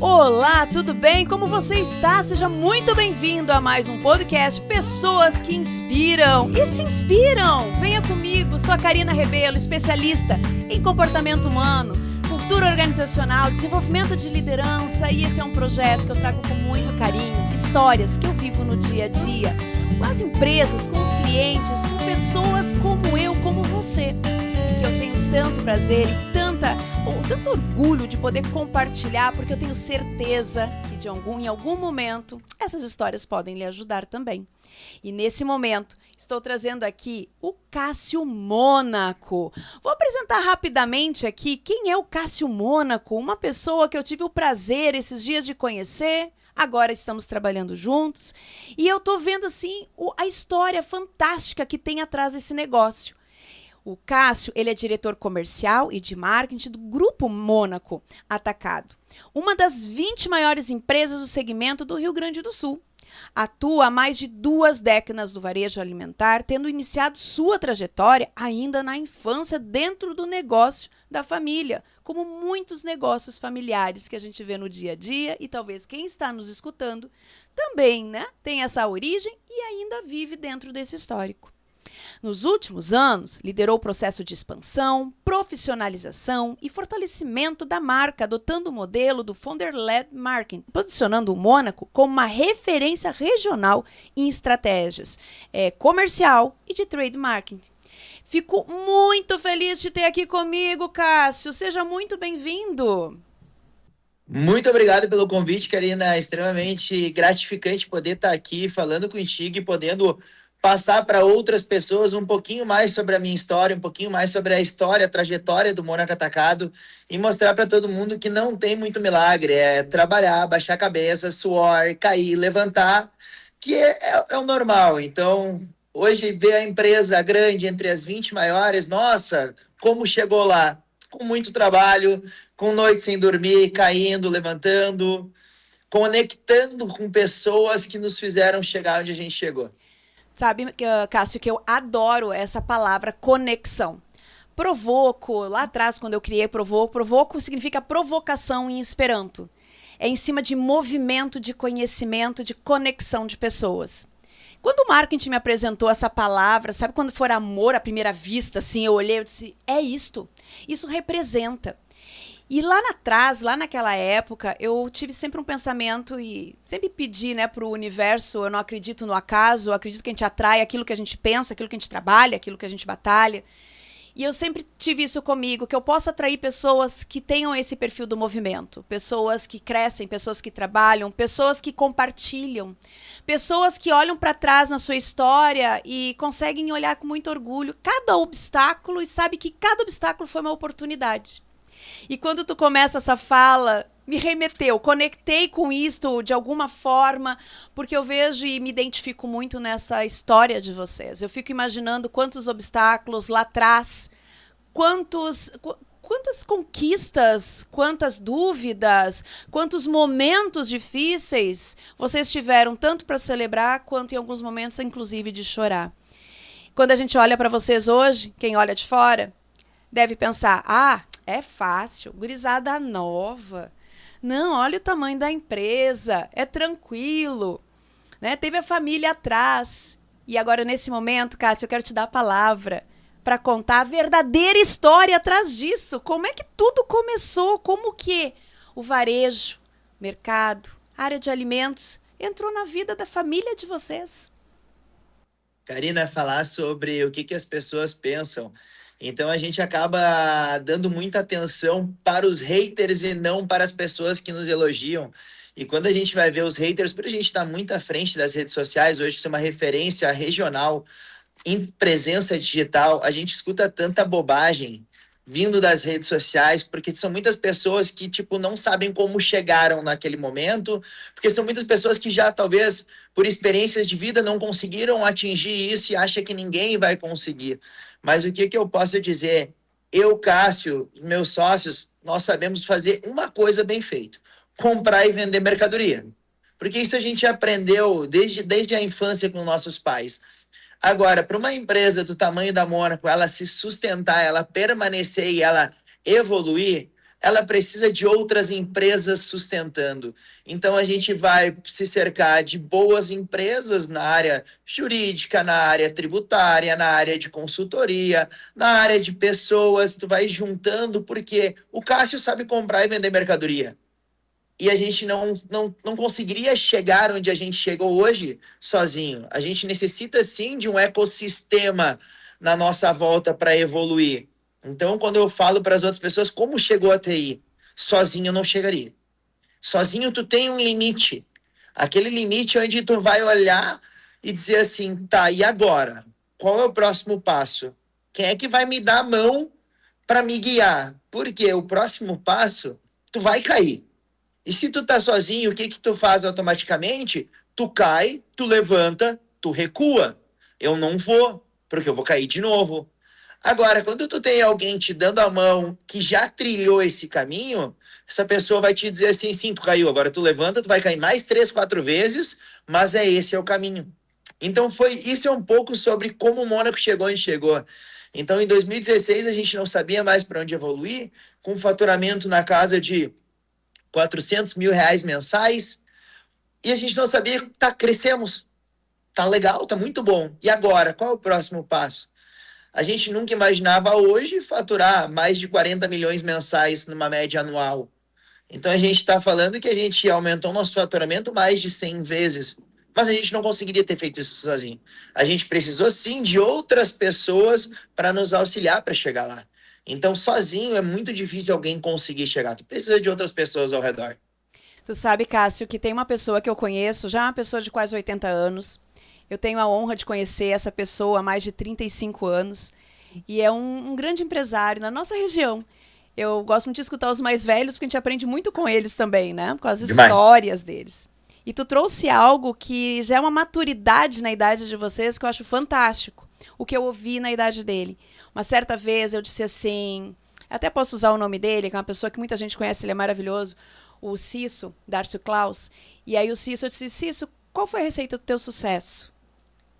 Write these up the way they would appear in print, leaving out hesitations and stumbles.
Olá, tudo bem? Como você está? Seja muito bem-vindo a mais um podcast Pessoas que Inspiram e se Inspiram. Venha comigo, sou a Karina Rebelo, especialista em comportamento humano, cultura organizacional, desenvolvimento de liderança, e esse é um projeto que eu trago com muito carinho, histórias que eu vivo no dia a dia, com as empresas, com os clientes, com pessoas como eu, como você, e que eu tenho tanto prazer e tanto orgulho de poder compartilhar, porque eu tenho certeza que em algum momento essas histórias podem lhe ajudar também. E nesse momento estou trazendo aqui o Cássio Mônaco. Vou apresentar rapidamente aqui quem é o Cássio Mônaco, uma pessoa que eu tive o prazer esses dias de conhecer. Agora estamos trabalhando juntos e eu estou vendo assim a história fantástica que tem atrás desse negócio. O Cássio, ele é diretor comercial e de marketing do Grupo Mônaco Atacado, uma das 20 maiores empresas do segmento do Rio Grande do Sul. Atua há mais de 2 décadas no varejo alimentar, tendo iniciado sua trajetória ainda na infância dentro do negócio da família, como muitos negócios familiares que a gente vê no dia a dia, e talvez quem está nos escutando também, tem essa origem e ainda vive dentro desse histórico. Nos últimos anos, liderou o processo de expansão, profissionalização e fortalecimento da marca, adotando o modelo do Founder-led Marketing, posicionando o Mônaco como uma referência regional em estratégias comercial e de trade marketing. Fico muito feliz de ter aqui comigo, Cássio. Seja muito bem-vindo. Muito obrigado pelo convite, Karina. É extremamente gratificante poder estar aqui falando contigo e podendo passar para outras pessoas um pouquinho mais sobre a minha história, um pouquinho mais sobre a trajetória do Mônaco Atacado e mostrar para todo mundo que não tem muito milagre, é trabalhar, baixar a cabeça, suor, cair, levantar, que é o normal. Então, hoje ver a empresa grande entre as 20 maiores, nossa, como chegou lá? Com muito trabalho, com noite sem dormir, caindo, levantando, conectando com pessoas que nos fizeram chegar onde a gente chegou. Sabe, Cássio, que eu adoro essa palavra conexão. Provoco, lá atrás, quando eu criei provoco significa provocação em Esperanto. É em cima de movimento, de conhecimento, de conexão de pessoas. Quando o marketing me apresentou essa palavra, sabe quando for amor à primeira vista, assim, eu olhei e disse, é isto, isso representa. E lá atrás, lá naquela época, eu tive sempre um pensamento e sempre pedi, para o universo, eu não acredito no acaso, eu acredito que a gente atrai aquilo que a gente pensa, aquilo que a gente trabalha, aquilo que a gente batalha. E eu sempre tive isso comigo, que eu possa atrair pessoas que tenham esse perfil do movimento, pessoas que crescem, pessoas que trabalham, pessoas que compartilham, pessoas que olham para trás na sua história e conseguem olhar com muito orgulho cada obstáculo e sabe que cada obstáculo foi uma oportunidade. E quando tu começa essa fala, me remeteu, conectei com isto de alguma forma, porque eu vejo e me identifico muito nessa história de vocês. Eu fico imaginando quantos obstáculos lá atrás, quantas conquistas, quantas dúvidas, quantos momentos difíceis vocês tiveram, tanto para celebrar, quanto em alguns momentos, inclusive, de chorar. Quando a gente olha para vocês hoje, quem olha de fora, deve pensar, é fácil, gurizada nova. Não, olha o tamanho da empresa, é tranquilo. Teve a família atrás. E agora, nesse momento, Cássio, eu quero te dar a palavra para contar a verdadeira história atrás disso. Como é que tudo começou? Como que o varejo, mercado, área de alimentos entrou na vida da família de vocês? Karina, falar sobre o que as pessoas pensam. Então a gente acaba dando muita atenção para os haters e não para as pessoas que nos elogiam. E quando a gente vai ver os haters, por a gente estar muito à frente das redes sociais, hoje ser uma referência regional em presença digital, a gente escuta tanta bobagem vindo das redes sociais, porque são muitas pessoas que, não sabem como chegaram naquele momento, porque são muitas pessoas que já, talvez, por experiências de vida, não conseguiram atingir isso e acham que ninguém vai conseguir. Mas o que eu posso dizer? Eu, Cássio, meus sócios, nós sabemos fazer uma coisa bem feita: comprar e vender mercadoria. Porque isso a gente aprendeu desde a infância com nossos pais. Agora, para uma empresa do tamanho da Mônaco, ela se sustentar, ela permanecer e ela evoluir, ela precisa de outras empresas sustentando. Então, a gente vai se cercar de boas empresas na área jurídica, na área tributária, na área de consultoria, na área de pessoas. Tu vai juntando, porque o Cássio sabe comprar e vender mercadoria. E a gente não conseguiria chegar onde a gente chegou hoje sozinho. A gente necessita, sim, de um ecossistema na nossa volta para evoluir. Então, quando eu falo para as outras pessoas como chegou a TI, sozinho eu não chegaria. Sozinho tu tem um limite. Aquele limite onde tu vai olhar e dizer assim, tá, e agora? Qual é o próximo passo? Quem é que vai me dar a mão para me guiar? Porque o próximo passo, tu vai cair. E se tu tá sozinho, o que que tu faz automaticamente? Tu cai, tu levanta, tu recua. Eu não vou, porque eu vou cair de novo. Agora, quando tu tem alguém te dando a mão que já trilhou esse caminho, essa pessoa vai te dizer assim, sim, tu caiu, agora tu levanta, tu vai cair mais 3, 4 vezes, mas esse é o caminho. Então isso é um pouco sobre como o Mônaco chegou onde chegou. Então, em 2016, a gente não sabia mais para onde evoluir, com um faturamento na casa de 400 mil reais mensais, e a gente não sabia, tá, crescemos, tá legal, tá muito bom. E agora, qual é o próximo passo? A gente nunca imaginava hoje faturar mais de 40 milhões mensais numa média anual. Então a gente está falando que a gente aumentou nosso faturamento mais de 100 vezes, mas a gente não conseguiria ter feito isso sozinho. A gente precisou sim de outras pessoas para nos auxiliar para chegar lá. Então sozinho é muito difícil alguém conseguir chegar. Tu precisa de outras pessoas ao redor. Tu sabe, Cássio, que tem uma pessoa que eu conheço, já uma pessoa de quase 80 anos. Eu tenho a honra de conhecer essa pessoa há mais de 35 anos. E é um grande empresário na nossa região. Eu gosto muito de escutar os mais velhos, porque a gente aprende muito com eles também, né? Com as Demais. histórias deles. E tu trouxe algo que já é uma maturidade na idade de vocês, que eu acho fantástico. O que eu ouvi na idade dele. Uma certa vez eu disse assim, até posso usar o nome dele, que é uma pessoa que muita gente conhece, ele é maravilhoso, o Cisso, Darcio Klaus. E aí o Cisso, eu disse, Cisso, qual foi a receita do teu sucesso?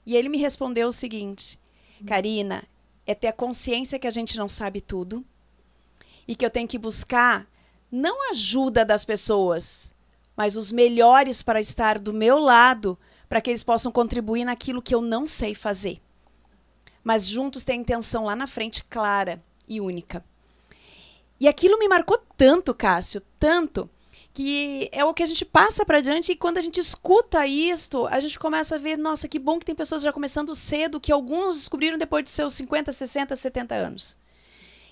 E ele me respondeu o seguinte, Karina, é ter a consciência que a gente não sabe tudo e que eu tenho que buscar não a ajuda das pessoas, mas os melhores para estar do meu lado, para que eles possam contribuir naquilo que eu não sei fazer. Mas juntos ter a intenção lá na frente clara e única. E aquilo me marcou tanto, Cássio, tanto, que é o que a gente passa para diante e quando a gente escuta isto, a gente começa a ver, nossa, que bom que tem pessoas já começando cedo, que alguns descobriram depois dos seus 50, 60, 70 anos.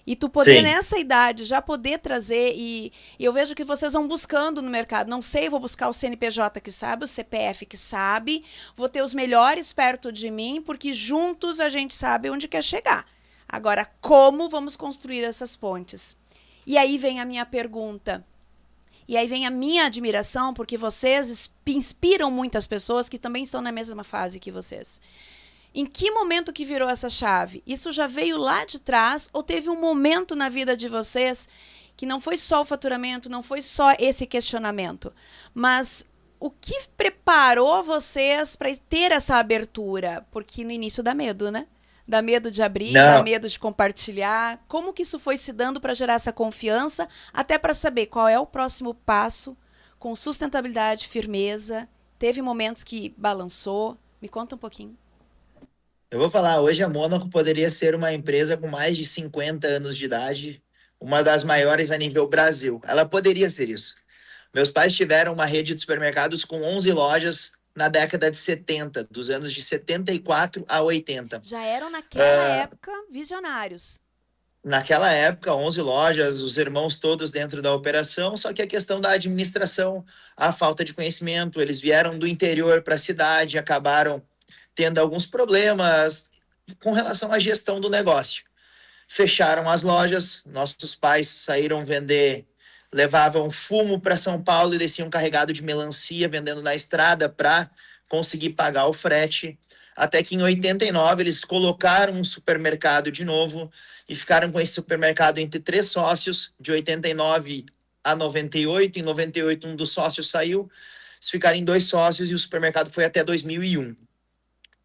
E tu poder, Sim. nessa idade, já poder trazer, e eu vejo que vocês vão buscando no mercado. Não sei, vou buscar o CNPJ que sabe, o CPF que sabe, vou ter os melhores perto de mim, porque juntos a gente sabe onde quer chegar. Agora, como vamos construir essas pontes? E aí vem a minha pergunta. E aí vem a minha admiração, porque vocês inspiram muitas pessoas que também estão na mesma fase que vocês. Em que momento que virou essa chave? Isso já veio lá de trás ou teve um momento na vida de vocês que não foi só o faturamento, não foi só esse questionamento, mas o que preparou vocês para ter essa abertura? Porque no início dá medo, né? Dá medo de abrir, dá Não, medo de compartilhar. Como que isso foi se dando para gerar essa confiança, até para saber qual é o próximo passo, com sustentabilidade, firmeza? Teve momentos que balançou? Me conta um pouquinho. eu vou falar, hoje a Mônaco poderia ser uma empresa com mais de 50 anos de idade, uma das maiores a nível Brasil. Ela poderia ser isso. Meus pais tiveram uma rede de supermercados com 11 lojas na década de 70, dos anos de 74 a 80. Já eram naquela época visionários. Naquela época, 11 lojas, os irmãos todos dentro da operação, só que a questão da administração, a falta de conhecimento, eles vieram do interior para a cidade, acabaram tendo alguns problemas com relação à gestão do negócio. Fecharam as lojas, nossos pais saíram vender, levavam fumo para São Paulo e desciam carregado de melancia, vendendo na estrada para conseguir pagar o frete. Até que em 89 eles colocaram um supermercado de novo e ficaram com esse supermercado entre 3 sócios, de 89 a 98. Em 98 um dos sócios saiu, eles ficaram em 2 sócios e o supermercado foi até 2001.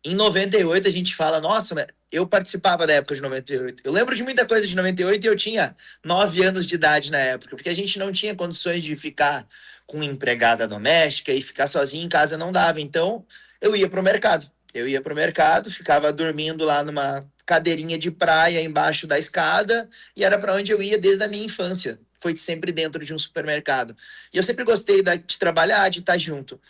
Em 98 a gente fala, nossa, eu participava da época de 98. Eu lembro de muita coisa de 98 e eu tinha 9 anos de idade na época, porque a gente não tinha condições de ficar com empregada doméstica e ficar sozinho em casa não dava. Então, eu ia pro mercado. Eu ia pro mercado, ficava dormindo lá numa cadeirinha de praia embaixo da escada e era para onde eu ia desde a minha infância. Foi sempre dentro de um supermercado. E eu sempre gostei de trabalhar, de estar junto.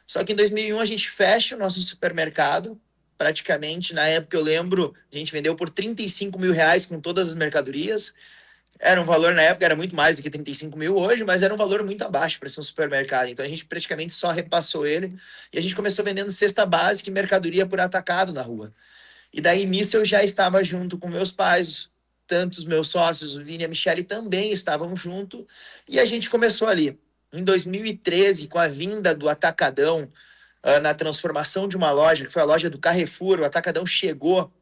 Só que em 2001 a gente fecha o nosso supermercado. Praticamente, na época eu lembro, a gente vendeu por 35 mil reais com todas as mercadorias. Era um valor, na época, era muito mais do que 35 mil hoje, mas era um valor muito abaixo para ser um supermercado. Então a gente praticamente só repassou ele e a gente começou vendendo cesta básica e mercadoria por atacado na rua. E daí nisso eu já estava junto com meus pais, tanto os meus sócios, o Vini e a Michele também estavam junto, e a gente começou ali. Em 2013, com a vinda do Atacadão, na transformação de uma loja, que foi a loja do Carrefour, o Atacadão chegou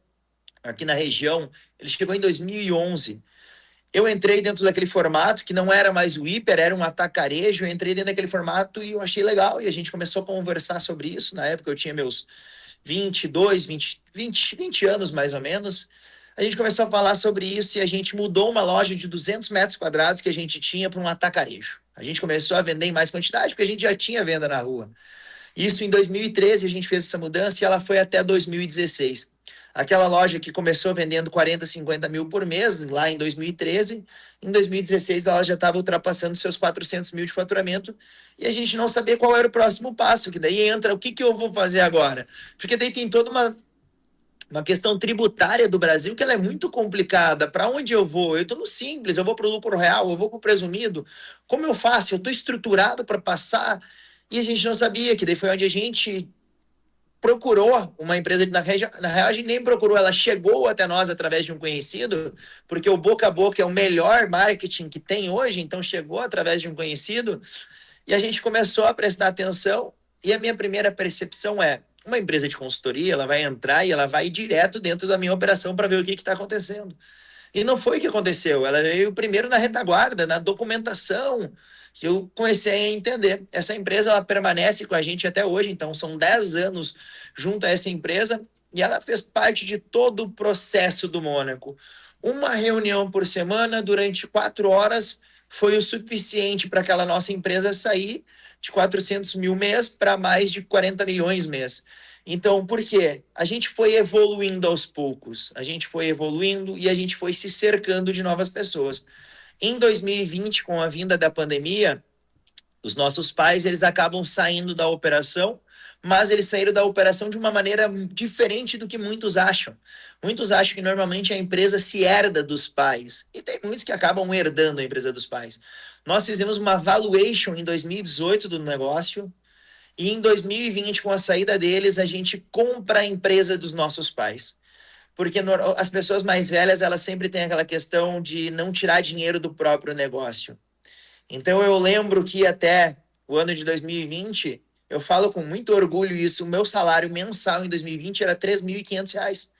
aqui na região, ele chegou em 2011. Eu entrei dentro daquele formato, que não era mais o hiper, era um atacarejo, eu entrei dentro daquele formato e eu achei legal, e a gente começou a conversar sobre isso. Na época eu tinha meus 22, 20 anos mais ou menos. A gente começou a falar sobre isso e a gente mudou uma loja de 200 metros quadrados que a gente tinha para um atacarejo. A gente começou a vender em mais quantidade, porque a gente já tinha venda na rua. Isso em 2013 a gente fez essa mudança e ela foi até 2016. Aquela loja que começou vendendo 40, 50 mil por mês, lá em 2013, em 2016 ela já estava ultrapassando seus 400 mil de faturamento e a gente não sabia qual era o próximo passo, que daí entra o que eu vou fazer agora. Porque daí tem toda uma questão tributária do Brasil que ela é muito complicada. Para onde eu vou? Eu estou no simples, eu vou para o lucro real, eu vou para o presumido. Como eu faço? Eu estou estruturado para passar e a gente não sabia, que daí foi onde a gente procurou uma empresa, na real a gente nem procurou, ela chegou até nós através de um conhecido, porque o boca a boca é o melhor marketing que tem hoje, então chegou através de um conhecido, e a gente começou a prestar atenção, e a minha primeira percepção é, uma empresa de consultoria, ela vai entrar e ela vai direto dentro da minha operação para ver o que está acontecendo. E não foi o que aconteceu, ela veio primeiro na retaguarda, na documentação, que eu comecei a entender. Essa empresa ela permanece com a gente até hoje, então são 10 anos junto a essa empresa e ela fez parte de todo o processo do Mônaco. Uma reunião por semana durante 4 horas foi o suficiente para aquela nossa empresa sair de 400 mil mês para mais de 40 milhões mês. Então, por quê? A gente foi evoluindo aos poucos, a gente foi evoluindo e a gente foi se cercando de novas pessoas. Em 2020, com a vinda da pandemia, os nossos pais eles acabam saindo da operação, mas eles saíram da operação de uma maneira diferente do que muitos acham. Muitos acham que normalmente a empresa se herda dos pais, e tem muitos que acabam herdando a empresa dos pais. Nós fizemos uma valuation em 2018 do negócio, e em 2020, com a saída deles, a gente compra a empresa dos nossos pais. Porque as pessoas mais velhas, elas sempre têm aquela questão de não tirar dinheiro do próprio negócio. Então, eu lembro que até o ano de 2020, eu falo com muito orgulho isso, o meu salário mensal em 2020 era R$3.500.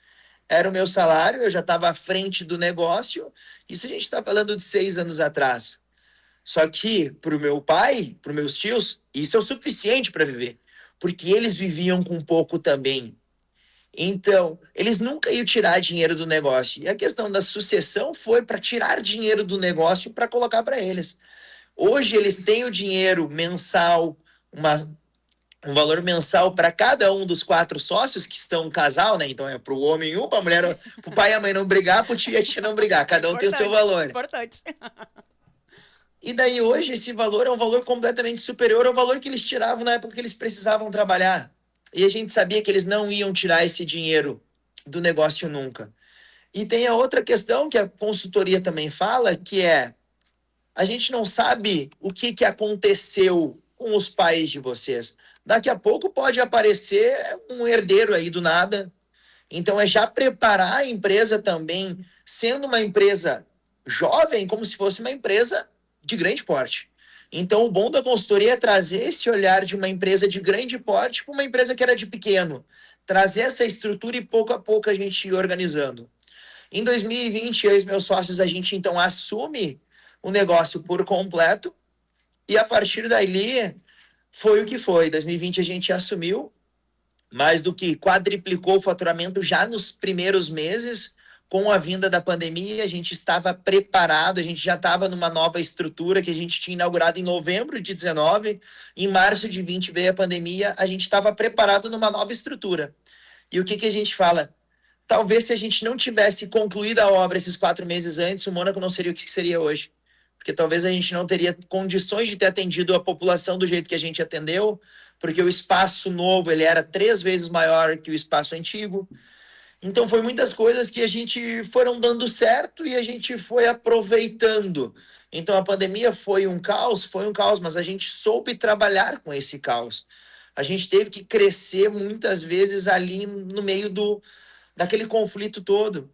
Era o meu salário, eu já estava à frente do negócio. Isso a gente está falando de 6 anos atrás. Só que, para o meu pai, para os meus tios, isso é o suficiente para viver. Porque eles viviam com pouco também. Então, eles nunca iam tirar dinheiro do negócio. E a questão da sucessão foi para tirar dinheiro do negócio para colocar para eles. Hoje, eles têm o dinheiro mensal, um valor mensal para cada um dos 4 sócios, que são um casal, né? Então, é para o homem um, para a mulher, para o pai e a mãe não brigar, para o tio e a tia não brigar. Cada um tem o seu valor. Importante. E daí, hoje, esse valor é um valor completamente superior ao valor que eles tiravam na época que eles precisavam trabalhar. E a gente sabia que eles não iam tirar esse dinheiro do negócio nunca. E tem a outra questão que a consultoria também fala, que é, a gente não sabe o que aconteceu com os pais de vocês. Daqui a pouco pode aparecer um herdeiro aí do nada. Então é já preparar a empresa também, sendo uma empresa jovem, como se fosse uma empresa de grande porte. Então, o bom da consultoria é trazer esse olhar de uma empresa de grande porte para uma empresa que era de pequeno. Trazer essa estrutura e pouco a pouco a gente ir organizando. Em 2020, eu e meus sócios, a gente então assume o negócio por completo e a partir dali foi o que foi. Em 2020 a gente assumiu mais do que quadriplicou o faturamento já nos primeiros meses. Com a vinda da pandemia, a gente estava preparado, a gente já estava numa nova estrutura que a gente tinha inaugurado em novembro de 19, em março de 20 veio a pandemia, a gente estava preparado numa nova estrutura. E o que a gente fala? Talvez se a gente não tivesse concluído a obra esses 4 meses antes, o Mônaco não seria o que seria hoje. Porque talvez a gente não teria condições de ter atendido a população do jeito que a gente atendeu, porque o espaço novo ele era 3 vezes maior que o espaço antigo. Então, foi muitas coisas que a gente foram dando certo e a gente foi aproveitando. Então, a pandemia foi um caos, mas a gente soube trabalhar com esse caos. A gente teve que crescer muitas vezes ali no meio daquele conflito todo.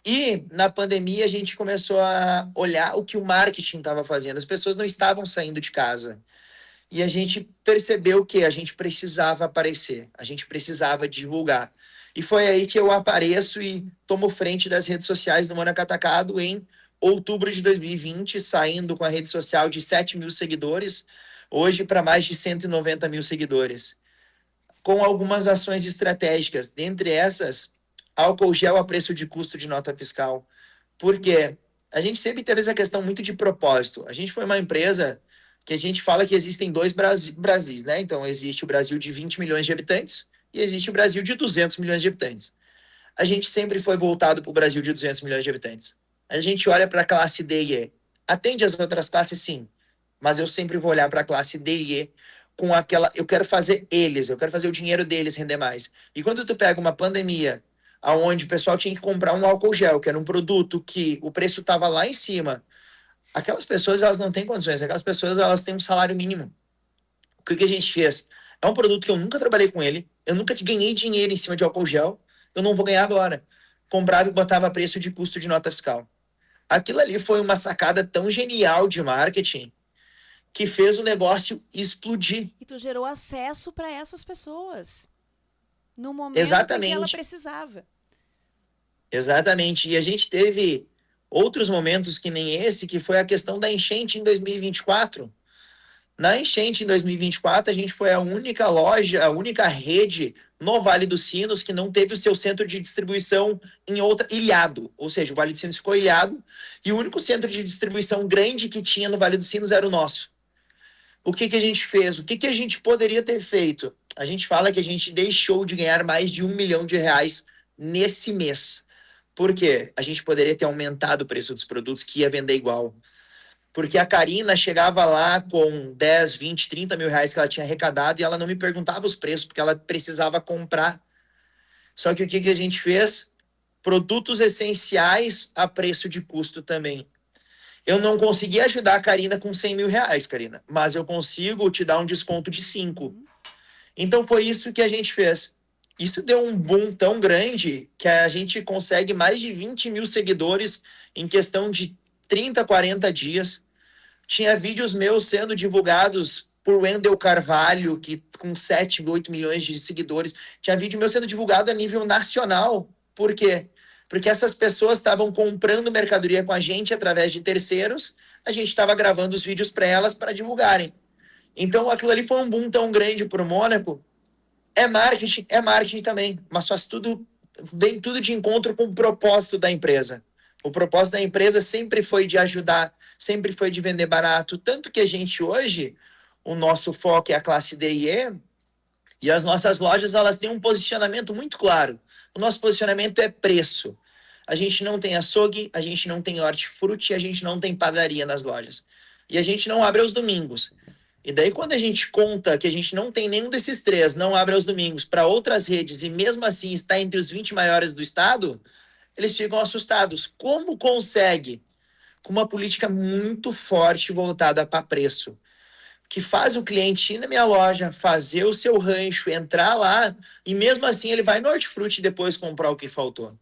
E na pandemia a gente começou a olhar o que o marketing estava fazendo. As pessoas não estavam saindo de casa. E a gente percebeu que a gente precisava aparecer, a gente precisava divulgar. E foi aí que eu apareço e tomo frente das redes sociais do Mônaco Atacado em outubro de 2020, saindo com a rede social de 7 mil seguidores, hoje para mais de 190 mil seguidores. Com algumas ações estratégicas, dentre essas, álcool gel a preço de custo de nota fiscal. Por quê? A gente sempre teve essa questão muito de propósito. A gente foi uma empresa que a gente fala que existem 2 Brasis, né? Então, existe o Brasil de 20 milhões de habitantes e existe o Brasil de 200 milhões de habitantes. A gente sempre foi voltado para o Brasil de 200 milhões de habitantes. A gente olha para a classe D e E. Atende as outras classes, sim. Mas eu sempre vou olhar para a classe D e E com aquela... Eu quero fazer o dinheiro deles render mais. E quando tu pega uma pandemia onde o pessoal tinha que comprar um álcool gel, que era um produto que o preço estava lá em cima, aquelas pessoas elas não têm condições, aquelas pessoas elas têm um salário mínimo. O que a gente fez? É um produto que eu nunca trabalhei com ele, eu nunca ganhei dinheiro em cima de álcool gel, eu não vou ganhar agora. Comprava e botava preço de custo de nota fiscal. Aquilo ali foi uma sacada tão genial de marketing que fez o negócio explodir. E tu gerou acesso para essas pessoas no momento Exatamente. em que ela precisava. Exatamente. E a gente teve outros momentos que nem esse, que foi a questão da enchente em 2024. Na enchente em 2024, a gente foi a única loja, a única rede no Vale dos Sinos que não teve o seu centro de distribuição em outra ilhado. Ou seja, o Vale dos Sinos ficou ilhado e o único centro de distribuição grande que tinha no Vale dos Sinos era o nosso. O que a gente fez? O que a gente poderia ter feito? A gente fala que a gente deixou de ganhar mais de R$1 milhão nesse mês. Por quê? A gente poderia ter aumentado o preço dos produtos que ia vender igual. Porque a Karina chegava lá com 10, 20, 30 mil reais que ela tinha arrecadado e ela não me perguntava os preços, porque ela precisava comprar. Só que o que a gente fez? Produtos essenciais a preço de custo também. Eu não consegui ajudar a Karina com 100 mil reais, Karina, mas eu consigo te dar um desconto de 5. Então foi isso que a gente fez. Isso deu um boom tão grande que a gente consegue mais de 20 mil seguidores em questão de 30, 40 dias. Tinha vídeos meus sendo divulgados por Wendel Carvalho, que com 7, 8 milhões de seguidores. Tinha vídeo meu sendo divulgado a nível nacional. Por quê? Porque essas pessoas estavam comprando mercadoria com a gente através de terceiros. A gente estava gravando os vídeos para elas para divulgarem. Então, aquilo ali foi um boom tão grande para o Mônaco. É marketing também, mas vem tudo de encontro com o propósito da empresa. O propósito da empresa sempre foi de ajudar, sempre foi de vender barato, tanto que a gente hoje, o nosso foco é a classe D e as nossas lojas elas têm um posicionamento muito claro. O nosso posicionamento é preço. A gente não tem açougue, a gente não tem hortifruti, a gente não tem padaria nas lojas. E a gente não abre aos domingos. E daí, quando a gente conta que a gente não tem nenhum desses 3, não abre aos domingos para outras redes e mesmo assim está entre os 20 maiores do estado, eles ficam assustados. Como consegue? Com uma política muito forte voltada para preço, que faz o cliente ir na minha loja, fazer o seu rancho, entrar lá e mesmo assim ele vai no hortifruti depois comprar o que faltou.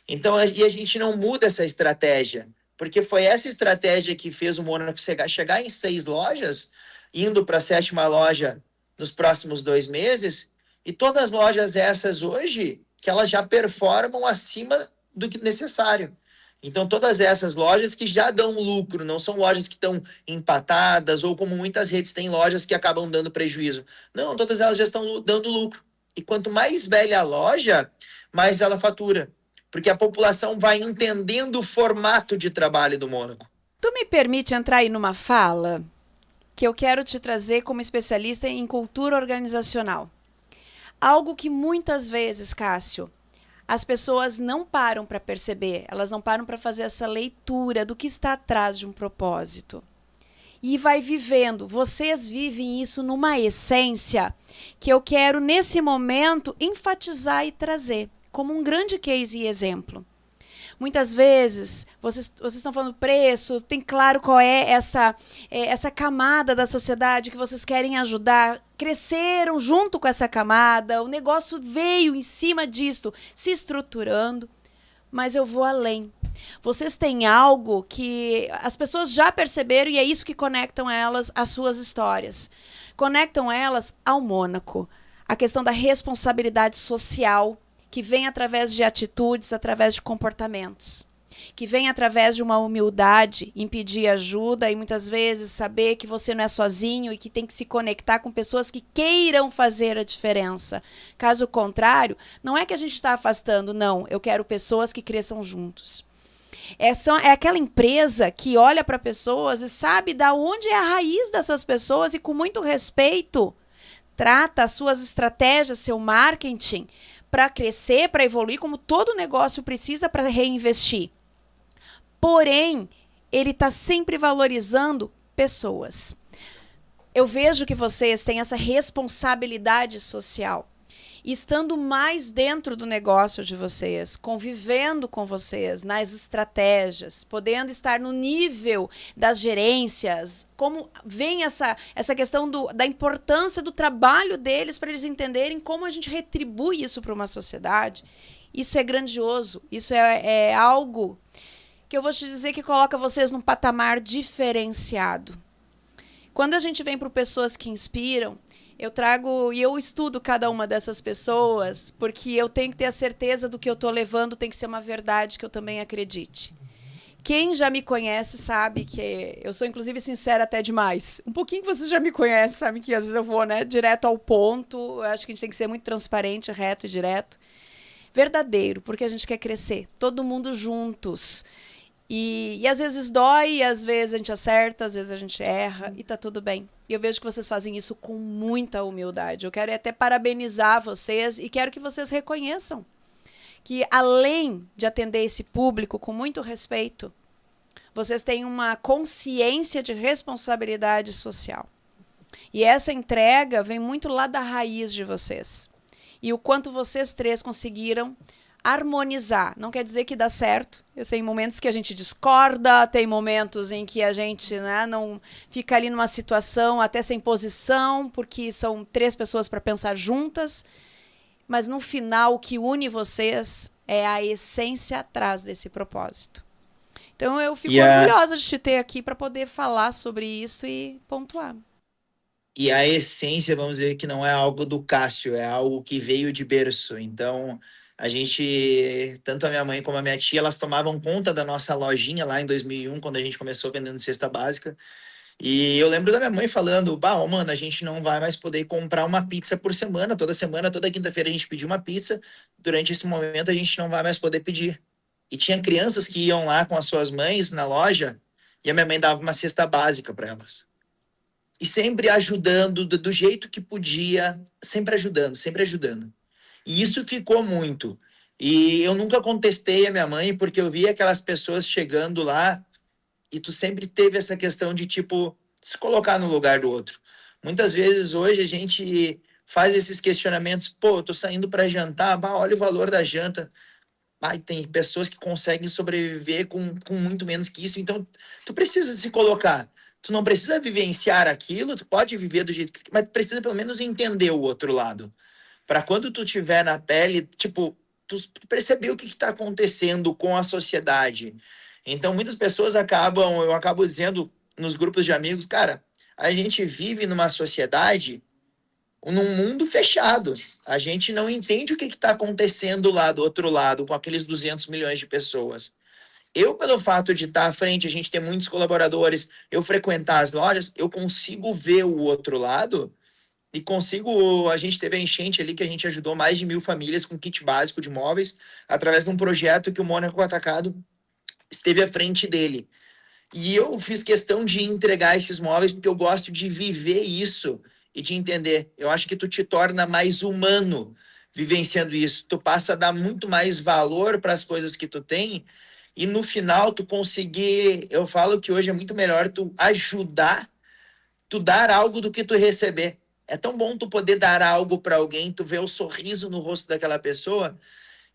Então, e a gente não muda essa estratégia, porque foi essa estratégia que fez o Mônaco chegar em 6 lojas, indo para a 7ª loja nos próximos 2 meses, e todas as lojas essas hoje, que elas já performam acima do que necessário. Então, todas essas lojas que já dão lucro, não são lojas que estão empatadas, ou como muitas redes têm lojas que acabam dando prejuízo. Não, todas elas já estão dando lucro. E quanto mais velha a loja, mais ela fatura. Porque a população vai entendendo o formato de trabalho do Mônaco. Tu me permite entrar aí numa fala que eu quero te trazer como especialista em cultura organizacional. Algo que muitas vezes, Cássio, as pessoas não param para perceber, elas não param para fazer essa leitura do que está atrás de um propósito. E vai vivendo, vocês vivem isso numa essência que eu quero, nesse momento, enfatizar e trazer como um grande case e exemplo. Muitas vezes, vocês estão falando preço, tem claro qual é essa camada da sociedade que vocês querem ajudar, cresceram junto com essa camada, o negócio veio em cima disto, se estruturando, mas eu vou além. Vocês têm algo que as pessoas já perceberam e é isso que conectam elas às suas histórias. Conectam elas ao Mônaco, a questão da responsabilidade social, que vem através de atitudes, através de comportamentos, que vem através de uma humildade em pedir ajuda e muitas vezes saber que você não é sozinho e que tem que se conectar com pessoas que queiram fazer a diferença. Caso contrário, não é que a gente está afastando, não. Eu quero pessoas que cresçam juntos. É aquela empresa que olha para pessoas e sabe de onde é a raiz dessas pessoas e com muito respeito trata as suas estratégias, seu marketing, para crescer, para evoluir, como todo negócio precisa para reinvestir. Porém, ele está sempre valorizando pessoas. Eu vejo que vocês têm essa responsabilidade social. E estando mais dentro do negócio de vocês, convivendo com vocês nas estratégias, podendo estar no nível das gerências, como vem essa questão da importância do trabalho deles para eles entenderem como a gente retribui isso para uma sociedade. Isso é grandioso, isso é algo que eu vou te dizer que coloca vocês num patamar diferenciado. Quando a gente vem para pessoas que inspiram, eu trago e eu estudo cada uma dessas pessoas, porque eu tenho que ter a certeza do que eu estou levando, tem que ser uma verdade que eu também acredite. Quem já me conhece sabe que eu sou, inclusive, sincera até demais. Um pouquinho que vocês já me conhecem, sabe que às vezes eu vou, direto ao ponto. Eu acho que a gente tem que ser muito transparente, reto e direto. Verdadeiro, porque a gente quer crescer, todo mundo juntos. E às vezes dói, às vezes a gente acerta, às vezes a gente erra e tá tudo bem. E eu vejo que vocês fazem isso com muita humildade. Eu quero até parabenizar vocês e quero que vocês reconheçam que, além de atender esse público com muito respeito, vocês têm uma consciência de responsabilidade social. E essa entrega vem muito lá da raiz de vocês. E o quanto vocês três conseguiram harmonizar. Não quer dizer que dá certo. Tem momentos que a gente discorda, tem momentos em que a gente não fica ali numa situação até sem posição, porque são 3 pessoas para pensar juntas. Mas no final o que une vocês é a essência atrás desse propósito. Então eu fico orgulhosa de te ter aqui para poder falar sobre isso e pontuar. E a essência, vamos dizer que não é algo do Cássio, é algo que veio de berço. Então, a gente, tanto a minha mãe como a minha tia, elas tomavam conta da nossa lojinha lá em 2001, quando a gente começou vendendo cesta básica. E eu lembro da minha mãe falando, mano, a gente não vai mais poder comprar uma pizza por semana, toda quinta-feira a gente pediu uma pizza, durante esse momento a gente não vai mais poder pedir. E tinha crianças que iam lá com as suas mães na loja, e a minha mãe dava uma cesta básica para elas. E sempre ajudando do jeito que podia, sempre ajudando, sempre ajudando. E isso ficou muito. E eu nunca contestei a minha mãe, porque eu via aquelas pessoas chegando lá e tu sempre teve essa questão de, tipo, se colocar no lugar do outro. Muitas vezes hoje a gente faz esses questionamentos, eu tô saindo para jantar, olha o valor da janta. Tem pessoas que conseguem sobreviver com muito menos que isso, então tu precisa se colocar. Tu não precisa vivenciar aquilo, tu pode viver do jeito que... mas tu precisa pelo menos entender o outro lado. Para quando tu estiver na pele, tipo, tu perceber o que está acontecendo com a sociedade. Então, muitas pessoas eu acabo dizendo nos grupos de amigos, cara, a gente vive numa sociedade, num mundo fechado. A gente não entende o que está acontecendo lá do outro lado, com aqueles 200 milhões de pessoas. Eu, pelo fato de estar à frente, a gente ter muitos colaboradores, eu frequentar as lojas, eu consigo ver o outro lado e consigo... A gente teve a enchente ali que a gente ajudou mais de 1.000 famílias com kit básico de móveis através de um projeto que o Mônaco Atacado esteve à frente dele. E eu fiz questão de entregar esses móveis porque eu gosto de viver isso e de entender. Eu acho que tu te torna mais humano vivenciando isso. Tu passa a dar muito mais valor para as coisas que tu tem e no final tu conseguir... Eu falo que hoje é muito melhor tu ajudar, tu dar algo do que tu receber. É tão bom tu poder dar algo para alguém, tu ver o sorriso no rosto daquela pessoa.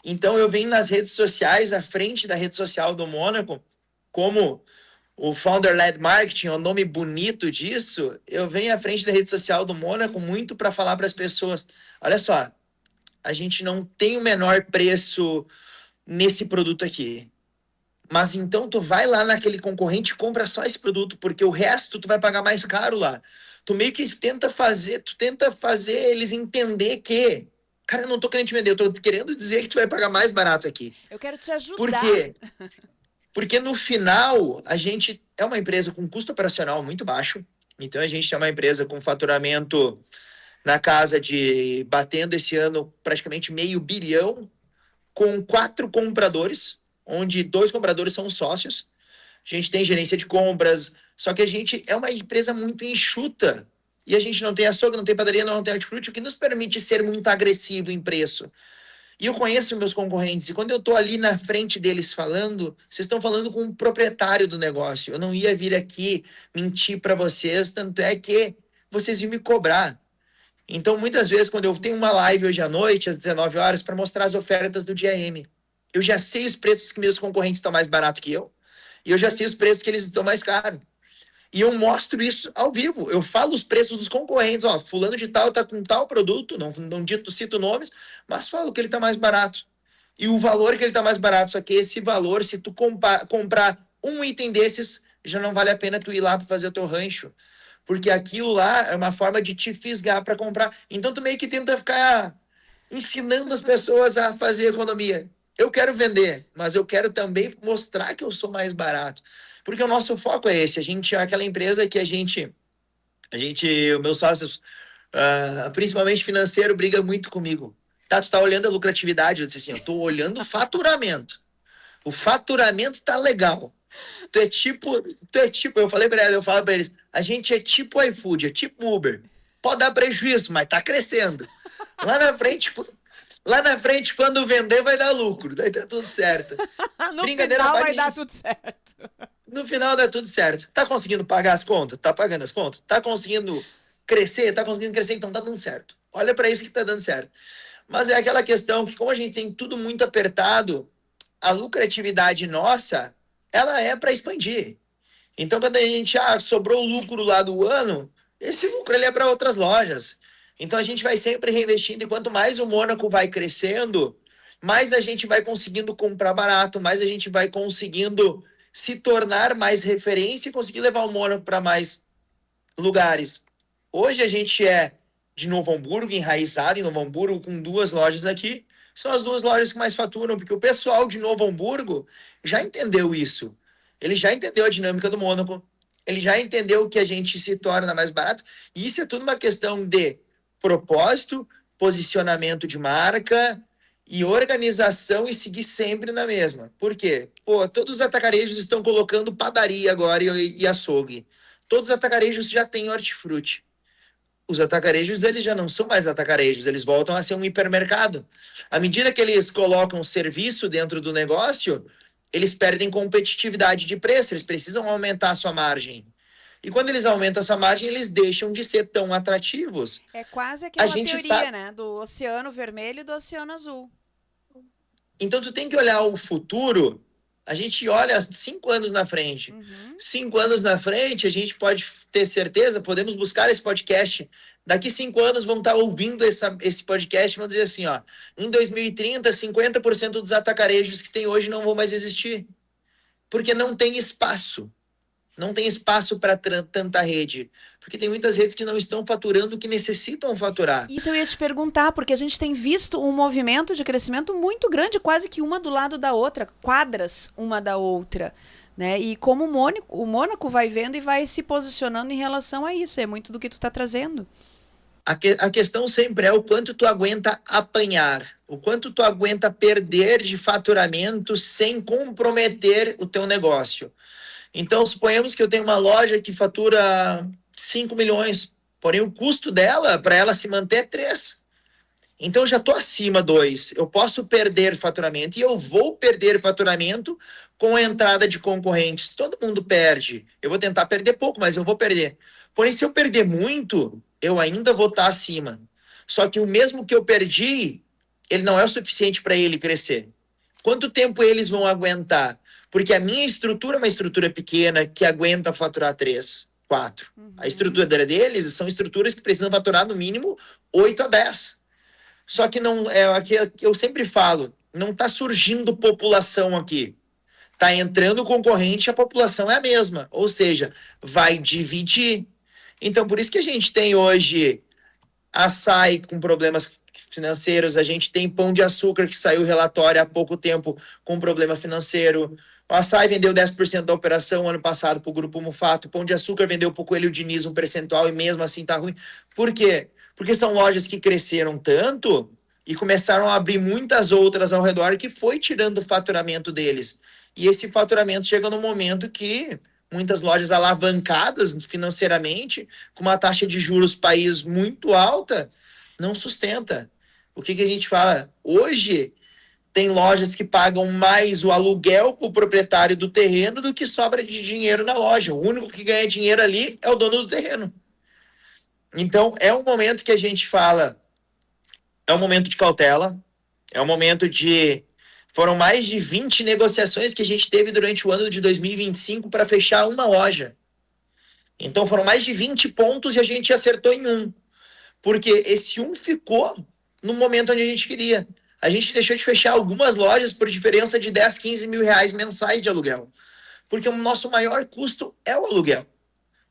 Então eu venho nas redes sociais, à frente da rede social do Mônaco, como o Founder-Led Marketing, é o nome bonito disso, eu venho à frente da rede social do Mônaco muito para falar para as pessoas, olha só, a gente não tem o menor preço nesse produto aqui, mas então tu vai lá naquele concorrente e compra só esse produto, porque o resto tu vai pagar mais caro lá. Tu meio que tenta fazer eles entender que, cara, eu não tô querendo te vender, eu tô querendo dizer que tu vai pagar mais barato aqui. Eu quero te ajudar. Por quê? Porque no final, a gente é uma empresa com custo operacional muito baixo. Então, a gente é uma empresa com faturamento na casa de, batendo esse ano, praticamente 500 milhões, com 4 compradores, onde 2 compradores são sócios. A gente tem gerência de compras, só que a gente é uma empresa muito enxuta. E a gente não tem açougue, não tem padaria, não tem hortifruti, o que nos permite ser muito agressivo em preço. E eu conheço meus concorrentes, e quando eu estou ali na frente deles falando, vocês estão falando com o proprietário do negócio. Eu não ia vir aqui mentir para vocês, tanto é que vocês iam me cobrar. Então, muitas vezes, quando eu tenho uma live hoje à noite, às 19 horas, para mostrar as ofertas do dia M, eu já sei os preços que meus concorrentes estão mais barato que eu, e eu já sei os preços que eles estão mais caros. E eu mostro isso ao vivo. Eu falo os preços dos concorrentes. Ó, fulano de tal tá com tal produto, não cito nomes, mas falo que ele tá mais barato. E o valor que ele tá mais barato, só que esse valor, se tu comprar um item desses, já não vale a pena tu ir lá para fazer o teu rancho. Porque aquilo lá é uma forma de te fisgar para comprar. Então tu meio que tenta ficar ensinando as pessoas a fazer economia. Eu quero vender, mas eu quero também mostrar que eu sou mais barato. Porque o nosso foco é esse. A gente é aquela empresa que os meus sócios, principalmente financeiro, briga muito comigo. Tá, tu tá olhando a lucratividade? Eu disse assim, eu tô olhando o faturamento. O faturamento tá legal. Tu é tipo, eu falo pra eles, a gente é tipo iFood, é tipo Uber. Pode dar prejuízo, mas tá crescendo. Lá na frente, quando vender, vai dar lucro. Daí tá tudo certo. No final vai dar tudo certo. No final dá tudo certo. Tá conseguindo pagar as contas? Tá pagando as contas? Tá conseguindo crescer? Tá conseguindo crescer? Então tá dando certo. Olha para isso que tá dando certo. Mas é aquela questão que, como a gente tem tudo muito apertado, a lucratividade nossa, ela é para expandir. Então, quando a gente sobrou o lucro lá do ano, esse lucro ele é para outras lojas. Então, a gente vai sempre reinvestindo. E quanto mais o Mônaco vai crescendo, mais a gente vai conseguindo comprar barato, mais a gente vai conseguindo se tornar mais referência e conseguir levar o Mônaco para mais lugares. Hoje a gente é de Novo Hamburgo, enraizado em Novo Hamburgo, com 2 lojas aqui. São as 2 lojas que mais faturam, porque o pessoal de Novo Hamburgo já entendeu isso. Ele já entendeu a dinâmica do Mônaco, ele já entendeu que a gente se torna mais barato. E isso é tudo uma questão de propósito, posicionamento de marca e organização e seguir sempre na mesma. Por quê? Todos os atacarejos estão colocando padaria agora e açougue. Todos os atacarejos já têm hortifruti. Os atacarejos, eles já não são mais atacarejos, eles voltam a ser um hipermercado. À medida que eles colocam serviço dentro do negócio, eles perdem competitividade de preço, eles precisam aumentar a sua margem. E quando eles aumentam essa margem, eles deixam de ser tão atrativos. É quase aquela teoria, né? Do oceano vermelho e do oceano azul. Então, tu tem que olhar o futuro. A gente olha 5 anos na frente. 5 anos na frente, a gente pode ter certeza, podemos buscar esse podcast. Daqui 5 anos vão estar ouvindo esse podcast e vão dizer assim, ó, em 2030, 50% dos atacarejos que tem hoje não vão mais existir. Porque não tem espaço. Não tem espaço para tanta rede. Porque tem muitas redes que não estão faturando o que necessitam faturar. Isso eu ia te perguntar, porque a gente tem visto um movimento de crescimento muito grande, quase que uma do lado da outra, quadras uma da outra, né? E como o Mônaco vai vendo e vai se posicionando em relação a isso. É muito do que tu está trazendo. A questão sempre é o quanto tu aguenta apanhar, o quanto tu aguenta perder de faturamento sem comprometer o teu negócio. Então, suponhamos que eu tenho uma loja que fatura 5 milhões, porém o custo dela, para ela se manter, é 3. Então, eu já estou acima 2. Eu posso perder faturamento e eu vou perder faturamento com a entrada de concorrentes. Todo mundo perde. Eu vou tentar perder pouco, mas eu vou perder. Porém, se eu perder muito, eu ainda vou estar acima. Só que o mesmo que eu perdi, ele não é o suficiente para ele crescer. Quanto tempo eles vão aguentar? Porque a minha estrutura é uma estrutura pequena que aguenta faturar 3, 4. A estrutura deles são estruturas que precisam faturar no mínimo 8 a 10. Só que não é aquilo que eu sempre falo, não está surgindo população aqui. Está entrando concorrente, a população é a mesma. Ou seja, vai dividir. Então, por isso que a gente tem hoje Açaí com problemas financeiros, a gente tem Pão de Açúcar, que saiu relatório há pouco tempo com problema financeiro. O Açaí vendeu 10% da operação ano passado para o Grupo Mufato. O Pão de Açúcar vendeu para o Coelho Diniz um percentual e mesmo assim está ruim. Por quê? Porque são lojas que cresceram tanto e começaram a abrir muitas outras ao redor que foi tirando o faturamento deles. E esse faturamento chega no momento que muitas lojas alavancadas financeiramente, com uma taxa de juros país muito alta, não sustenta. O que a gente fala? Hoje, tem lojas que pagam mais o aluguel para o proprietário do terreno do que sobra de dinheiro na loja. O único que ganha dinheiro ali é o dono do terreno. Então, é um momento que a gente fala, é um momento de cautela, é um momento de... Foram mais de 20 negociações que a gente teve durante o ano de 2025 para fechar uma loja. Então, foram mais de 20 pontos e a gente acertou em um. Porque esse um ficou no momento onde a gente queria. A gente deixou de fechar algumas lojas por diferença de 10, 15 mil reais mensais de aluguel. Porque o nosso maior custo é o aluguel.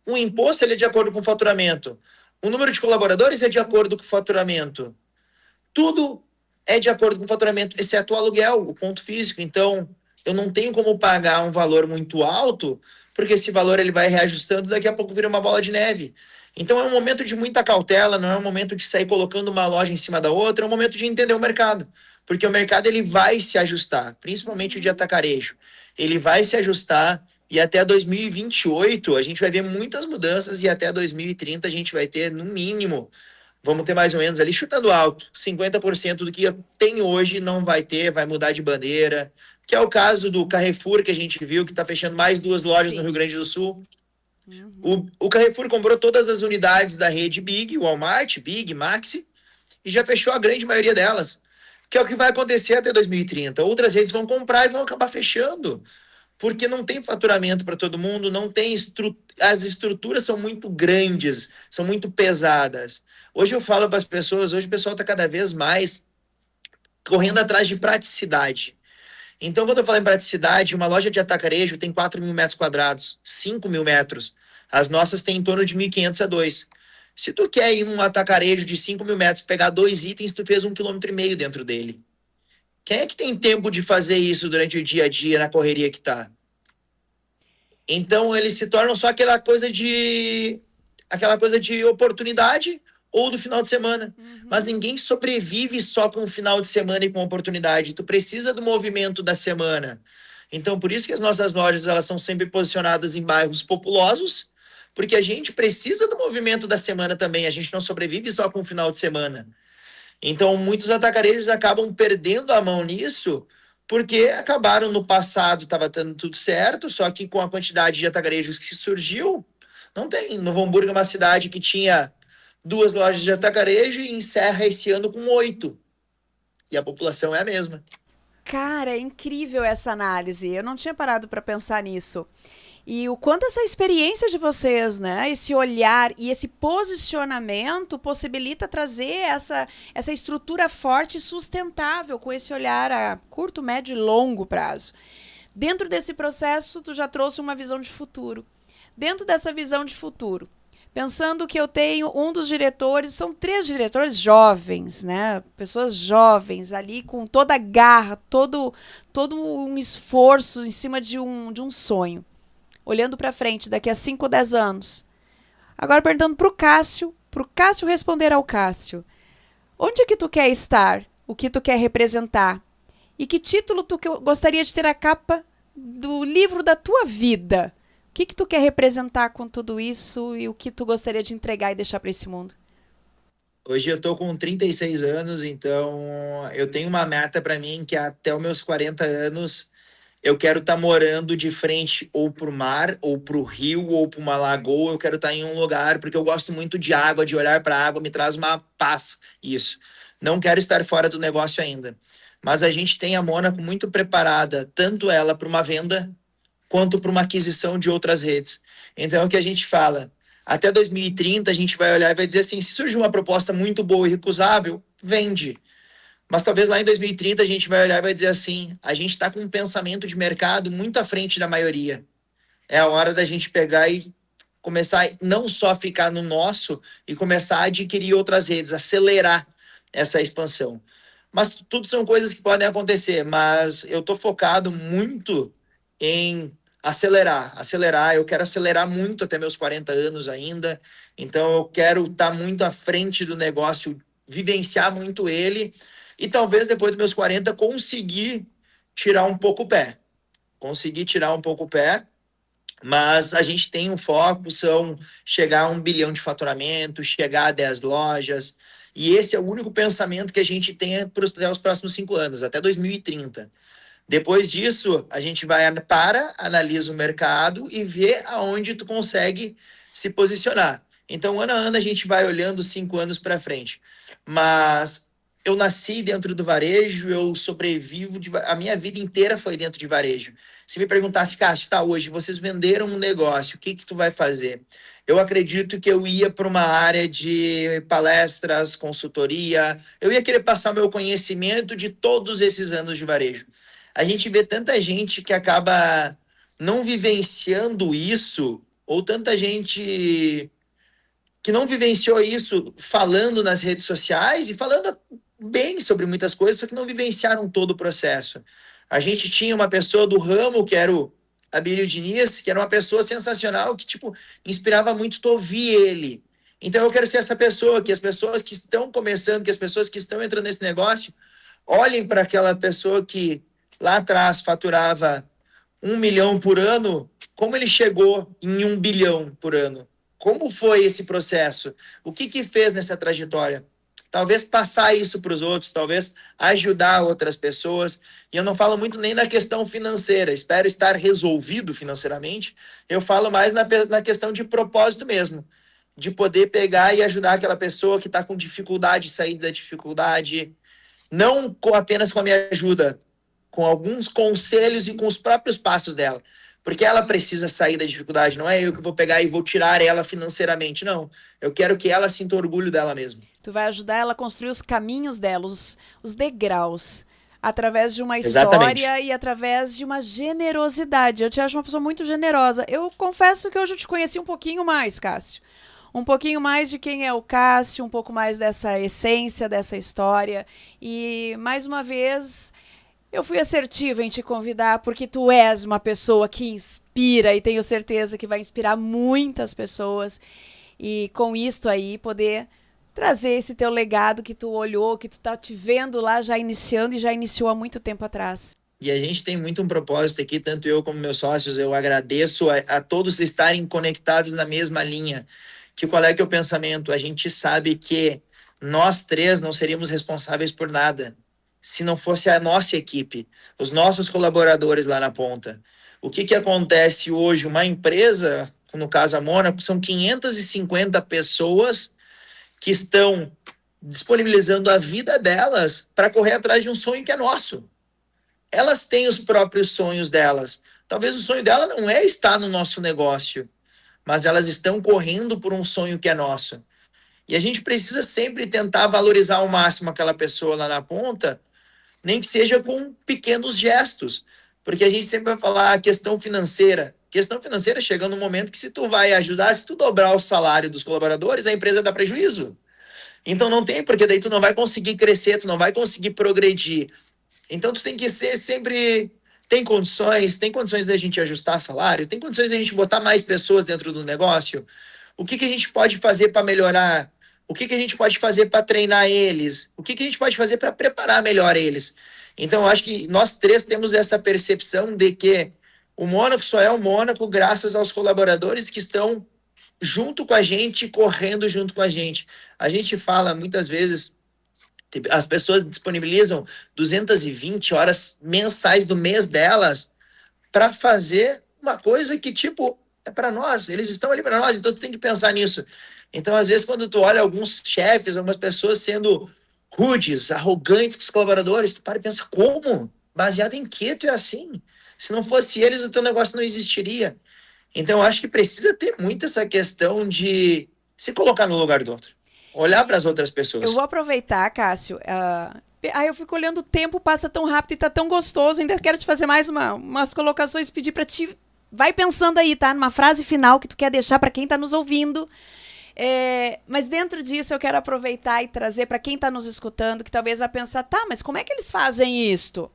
O imposto ele é de acordo com o faturamento. O número de colaboradores é de acordo com o faturamento. Tudo é de acordo com o faturamento, exceto o aluguel, o ponto físico. Então, eu não tenho como pagar um valor muito alto, porque esse valor ele vai reajustando, daqui a pouco vira uma bola de neve. Então, é um momento de muita cautela, não é um momento de sair colocando uma loja em cima da outra, é um momento de entender o mercado. Porque o mercado ele vai se ajustar, principalmente o de atacarejo. Ele vai se ajustar e até 2028 a gente vai ver muitas mudanças e até 2030 a gente vai ter, no mínimo, vamos ter mais ou menos ali, chutando alto, 50% do que tem hoje não vai ter, vai mudar de bandeira, que é o caso do Carrefour, que a gente viu, que está fechando mais 2 lojas no Rio Grande do Sul. O Carrefour comprou todas as unidades da rede Big, Walmart, Big, Maxi, e já fechou a grande maioria delas, que é o que vai acontecer até 2030. Outras redes vão comprar e vão acabar fechando, porque não tem faturamento para todo mundo, não tem as estruturas são muito grandes, são muito pesadas. Hoje eu falo para as pessoas, hoje o pessoal está cada vez mais correndo atrás de praticidade. Então, quando eu falo em praticidade, uma loja de atacarejo tem 4 mil metros quadrados, 5 mil metros. As nossas têm em torno de 1.500 a 2. Se tu quer ir num atacarejo de 5 mil metros, pegar 2 itens, tu fez 1,5 km dentro dele. Quem é que tem tempo de fazer isso durante o dia a dia, na correria que tá? Então, eles se tornam só aquela coisa de oportunidade ou do final de semana. Mas ninguém sobrevive só com o final de semana e com oportunidade. Tu precisa do movimento da semana. Então, por isso que as nossas lojas elas são sempre posicionadas em bairros populosos, porque a gente precisa do movimento da semana também. A gente não sobrevive só com o final de semana. Então, muitos atacarejos acabam perdendo a mão nisso, porque acabaram no passado, estava dando tudo certo, só que com a quantidade de atacarejos que surgiu, não tem. Novo Hamburgo é uma cidade que tinha 2 lojas de atacarejo e encerra esse ano com 8. E a população é a mesma. Cara, é incrível essa análise. Eu não tinha parado para pensar nisso. E o quanto essa experiência de vocês, né? Esse olhar e esse posicionamento possibilita trazer essa estrutura forte e sustentável com esse olhar a curto, médio e longo prazo. Dentro desse processo, tu já trouxe uma visão de futuro. Dentro dessa visão de futuro, pensando que eu tenho um dos diretores, são 3 diretores jovens, né? Pessoas jovens ali com toda a garra, todo um esforço em cima de um sonho. Olhando para frente, daqui a 5 ou 10 anos. Agora perguntando para o Cássio, pro Cássio responder ao Cássio. Onde é que tu quer estar? O que tu quer representar? E que título tu gostaria de ter na capa do livro da tua vida? O que tu quer representar com tudo isso e o que tu gostaria de entregar e deixar para esse mundo? Hoje eu tô com 36 anos, então eu tenho uma meta para mim que até os meus 40 anos eu quero estar morando de frente ou pro mar, ou pro rio, ou para uma lagoa. Eu quero estar em um lugar, porque eu gosto muito de água, de olhar para a água, me traz uma paz, isso. Não quero estar fora do negócio ainda. Mas a gente tem a Mônaco muito preparada, tanto ela para uma venda, quanto para uma aquisição de outras redes. Então é o que a gente fala. Até 2030 a gente vai olhar e vai dizer assim, se surgir uma proposta muito boa e recusável, vende. Mas talvez lá em 2030 a gente vai olhar e vai dizer assim, a gente está com um pensamento de mercado muito à frente da maioria. É a hora da gente pegar e começar a não só ficar no nosso e começar a adquirir outras redes, acelerar essa expansão. Mas tudo são coisas que podem acontecer, mas eu estou focado muito em acelerar. Eu quero acelerar muito até meus 40 anos ainda, então eu quero estar muito à frente do negócio, vivenciar muito ele, e talvez depois dos meus 40 conseguir tirar um pouco o pé. Mas a gente tem um foco, são chegar a 1 bilhão de faturamento, chegar a 10 lojas, e esse é o único pensamento que a gente tem para os próximos 5 anos, até 2030. Depois disso, a gente analisa o mercado e vê aonde tu consegue se posicionar. Então, ano a ano, a gente vai olhando 5 anos para frente. Mas eu nasci dentro do varejo, eu sobrevivo, a minha vida inteira foi dentro de varejo. Se me perguntasse, Cássio, tá, hoje vocês venderam um negócio, o que tu vai fazer? Eu acredito que eu ia para uma área de palestras, consultoria, eu ia querer passar meu conhecimento de todos esses anos de varejo. A gente vê tanta gente que acaba não vivenciando isso, ou tanta gente que não vivenciou isso falando nas redes sociais e falando bem sobre muitas coisas, só que não vivenciaram todo o processo. A gente tinha uma pessoa do ramo, que era o Abílio Diniz, que era uma pessoa sensacional, que, inspirava muito tu ouvir ele. Então eu quero ser essa pessoa, que as pessoas que estão começando, que as pessoas que estão entrando nesse negócio, olhem para aquela pessoa que lá atrás faturava 1 milhão por ano, como ele chegou em 1 bilhão por ano. Como foi esse processo? O que fez nessa trajetória? Talvez passar isso para os outros, talvez ajudar outras pessoas. E eu não falo muito nem na questão financeira, espero estar resolvido financeiramente. Eu falo mais na questão de propósito mesmo, de poder pegar e ajudar aquela pessoa que está com dificuldade, sair da dificuldade, não apenas com a minha ajuda, com alguns conselhos e com os próprios passos dela. Porque ela precisa sair da dificuldade, não é eu que vou pegar e vou tirar ela financeiramente, não. Eu quero que ela sinta orgulho dela mesma. Tu vai ajudar ela a construir os caminhos dela, os degraus, através de uma história e através de uma generosidade. Eu te acho uma pessoa muito generosa. Eu confesso que hoje eu te conheci um pouquinho mais, Cássio. Um pouquinho mais de quem é o Cássio, um pouco mais dessa essência, dessa história. E, mais uma vez, eu fui assertiva em te convidar porque tu és uma pessoa que inspira e tenho certeza que vai inspirar muitas pessoas. E com isto aí, poder trazer esse teu legado que tu olhou, que tu tá te vendo lá já iniciando e já iniciou há muito tempo atrás. E a gente tem muito um propósito aqui, tanto eu como meus sócios, eu agradeço a todos estarem conectados na mesma linha. Que qual é que é o pensamento? A gente sabe que nós três não seríamos responsáveis por nada se não fosse a nossa equipe, os nossos colaboradores lá na ponta. O que acontece hoje? Uma empresa, no caso a Mônaco, são 550 pessoas que estão disponibilizando a vida delas para correr atrás de um sonho que é nosso. Elas têm os próprios sonhos delas. Talvez o sonho dela não é estar no nosso negócio, mas elas estão correndo por um sonho que é nosso. E a gente precisa sempre tentar valorizar ao máximo aquela pessoa lá na ponta, nem que seja com pequenos gestos. Porque a gente sempre vai falar a questão financeira. Questão financeira chega no momento que se tu vai ajudar, se tu dobrar o salário dos colaboradores, a empresa dá prejuízo. Então não tem, porque daí tu não vai conseguir crescer, tu não vai conseguir progredir. Então tu tem que ser sempre... Tem condições da gente ajustar salário, tem condições da gente botar mais pessoas dentro do negócio. O que a gente pode fazer para melhorar O que a gente pode fazer para treinar eles? O que a gente pode fazer para preparar melhor eles? Então, eu acho que nós três temos essa percepção de que o Mônaco só é o Mônaco graças aos colaboradores que estão junto com a gente, correndo junto com a gente. A gente fala muitas vezes, as pessoas disponibilizam 220 horas mensais do mês delas para fazer uma coisa que, tipo, é para nós, eles estão ali para nós, então tu tem que pensar nisso. Então, às vezes, quando tu olha alguns chefes, algumas pessoas sendo rudes, arrogantes com os colaboradores, tu para e pensa, como? Baseado em que tu é assim? Se não fosse eles, o teu negócio não existiria. Então, eu acho que precisa ter muito essa questão de se colocar no lugar do outro. Olhar para as outras pessoas. Eu vou aproveitar, Cássio. Eu fico olhando, o tempo passa tão rápido e tá tão gostoso. Ainda quero te fazer mais umas colocações, pedir para ti. Vai pensando aí, tá? Numa frase final que tu quer deixar para quem tá nos ouvindo. Mas dentro disso eu quero aproveitar e trazer para quem está nos escutando, que talvez vai pensar, tá, mas como é que eles fazem isto?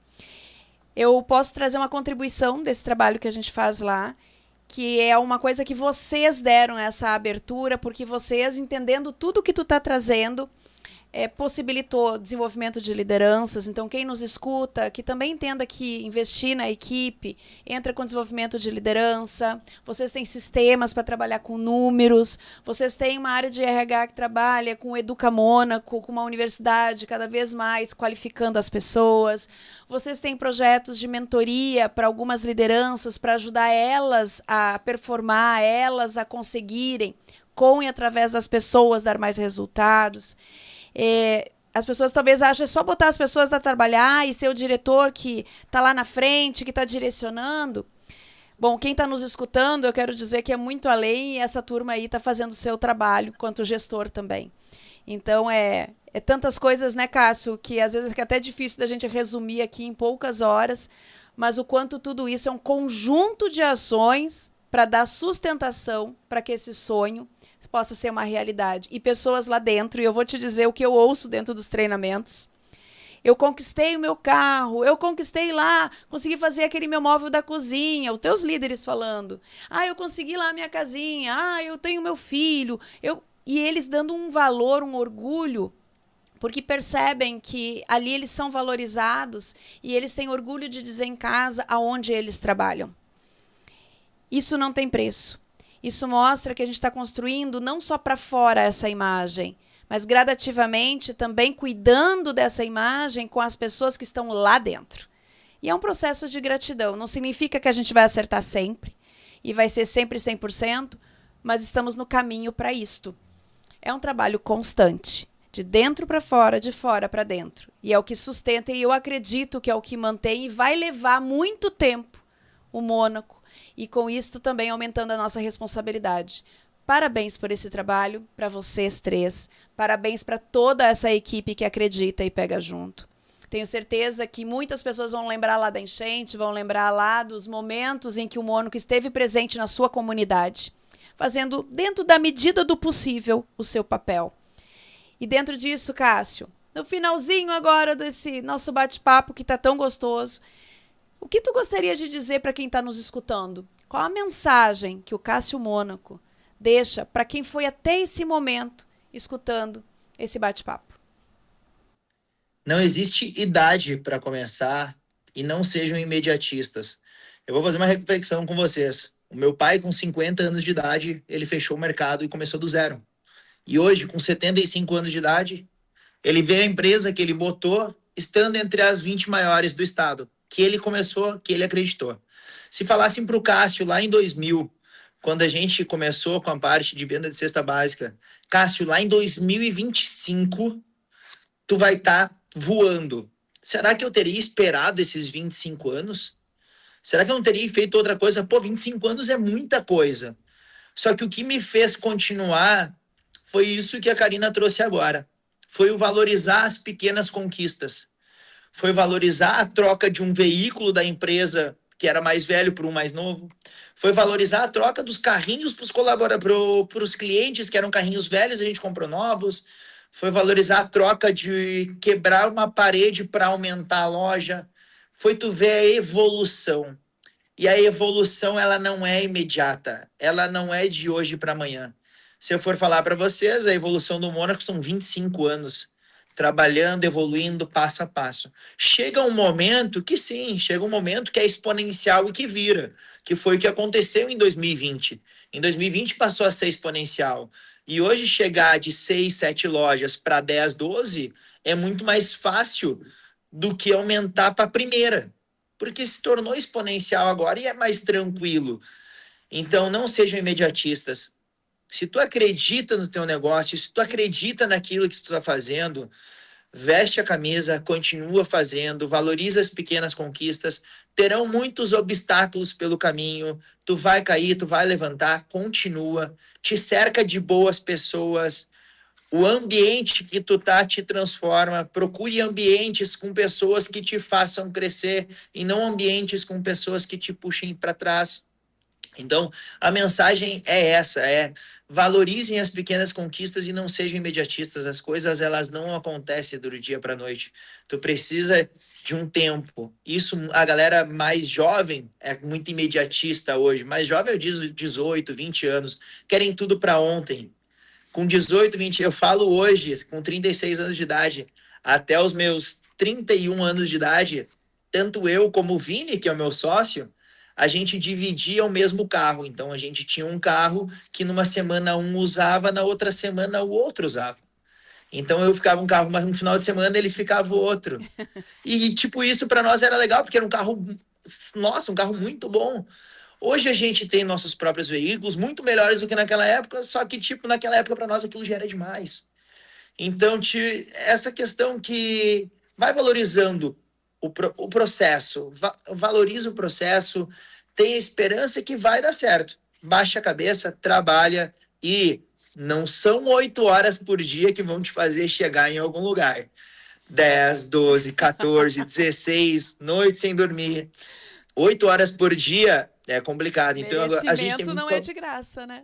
Eu posso trazer uma contribuição desse trabalho que a gente faz lá, que é uma coisa que vocês deram essa abertura, porque vocês, entendendo tudo que tu está trazendo, possibilitou desenvolvimento de lideranças. Então, quem nos escuta, que também entenda que investir na equipe entra com desenvolvimento de liderança. Vocês têm sistemas para trabalhar com números. Vocês têm uma área de RH que trabalha com o Educa Mônaco, com uma universidade cada vez mais qualificando as pessoas. Vocês têm projetos de mentoria para algumas lideranças, para ajudar elas a performar, elas a conseguirem, com e através das pessoas, dar mais resultados. As pessoas talvez achem só botar as pessoas para trabalhar e ser o diretor que está lá na frente, que está direcionando. Bom, quem está nos escutando, eu quero dizer que é muito além, e essa turma aí está fazendo o seu trabalho, quanto gestor também. Então, é tantas coisas, né, Cássio, que às vezes é até difícil da gente resumir aqui em poucas horas, mas o quanto tudo isso é um conjunto de ações para dar sustentação para que esse sonho possa ser uma realidade. E pessoas lá dentro, e eu vou te dizer o que eu ouço dentro dos treinamentos. Eu conquistei o meu carro, eu conquistei lá, consegui fazer aquele meu móvel da cozinha, os teus líderes falando. Eu consegui lá a minha casinha, eu tenho meu filho. E eles dando um valor, um orgulho, porque percebem que ali eles são valorizados e eles têm orgulho de dizer em casa aonde eles trabalham. Isso não tem preço. Isso mostra que a gente está construindo não só para fora essa imagem, mas gradativamente também cuidando dessa imagem com as pessoas que estão lá dentro. E é um processo de gratidão. Não significa que a gente vai acertar sempre e vai ser sempre 100%, mas estamos no caminho para isto. É um trabalho constante, de dentro para fora, de fora para dentro. E é o que sustenta, e eu acredito que é o que mantém, e vai levar muito tempo o Mônaco, e com isso também aumentando a nossa responsabilidade. Parabéns por esse trabalho, para vocês três. Parabéns para toda essa equipe que acredita e pega junto. Tenho certeza que muitas pessoas vão lembrar lá da enchente, vão lembrar lá dos momentos em que o Mônaco esteve presente na sua comunidade, fazendo, dentro da medida do possível, o seu papel. E dentro disso, Cássio, no finalzinho agora desse nosso bate-papo que está tão gostoso, o que tu gostaria de dizer para quem está nos escutando? Qual a mensagem que o Cássio Mônaco deixa para quem foi até esse momento escutando esse bate-papo? Não existe idade para começar e não sejam imediatistas. Eu vou fazer uma reflexão com vocês. O meu pai, com 50 anos de idade, ele fechou o mercado e começou do zero. E hoje, com 75 anos de idade, ele vê a empresa que ele botou estando entre as 20 maiores do estado, que ele começou, que ele acreditou. Se falassem para o Cássio lá em 2000, quando a gente começou com a parte de venda de cesta básica, Cássio, lá em 2025, tu vai estar voando. Será que eu teria esperado esses 25 anos? Será que eu não teria feito outra coisa? 25 anos é muita coisa. Só que o que me fez continuar foi isso que a Karina trouxe agora. Foi o valorizar as pequenas conquistas. Foi valorizar a troca de um veículo da empresa que era mais velho por um mais novo. Foi valorizar a troca dos carrinhos para os clientes, que eram carrinhos velhos, a gente comprou novos. Foi valorizar a troca de quebrar uma parede para aumentar a loja. Foi tu ver a evolução. E a evolução, ela não é imediata. Ela não é de hoje para amanhã. Se eu for falar para vocês, a evolução do Mônaco são 25 anos, trabalhando, evoluindo passo a passo. Chega um momento que sim, chega um momento que é exponencial e que vira, que foi o que aconteceu em 2020. Em 2020 passou a ser exponencial. E hoje chegar de 6, 7 lojas para 10, 12 é muito mais fácil do que aumentar para a primeira, porque se tornou exponencial agora e é mais tranquilo. Então, não sejam imediatistas. Se tu acredita no teu negócio, se tu acredita naquilo que tu está fazendo, veste a camisa, continua fazendo, valoriza as pequenas conquistas. Terão muitos obstáculos pelo caminho, tu vai cair, tu vai levantar, continua. Te cerca de boas pessoas. O ambiente que tu tá te transforma. Procure ambientes com pessoas que te façam crescer e não ambientes com pessoas que te puxem para trás. Então, a mensagem é essa, valorizem as pequenas conquistas e não sejam imediatistas. As coisas, elas não acontecem do dia para a noite. Tu precisa de um tempo. Isso, a galera mais jovem é muito imediatista hoje. Mais jovem, eu digo 18, 20 anos. Querem tudo para ontem. Com 18, 20, eu falo hoje, com 36 anos de idade, até os meus 31 anos de idade, tanto eu como o Vini, que é o meu sócio, a gente dividia o mesmo carro. Então, a gente tinha um carro que numa semana um usava, na outra semana o outro usava. Então, eu ficava um carro, mas no final de semana ele ficava o outro. E, tipo, isso para nós era legal, porque era um carro, nossa, um carro muito bom. Hoje a gente tem nossos próprios veículos, muito melhores do que naquela época, só que, tipo, naquela época para nós aquilo já era demais. Então, essa questão que vai valorizando o processo, valoriza o processo, tenha esperança que vai dar certo. Baixa a cabeça, trabalha e não são 8 horas por dia que vão te fazer chegar em algum lugar. 10, 12, 14, 16 noites sem dormir. 8 horas por dia é complicado. Então, a gente tem não é de graça, né?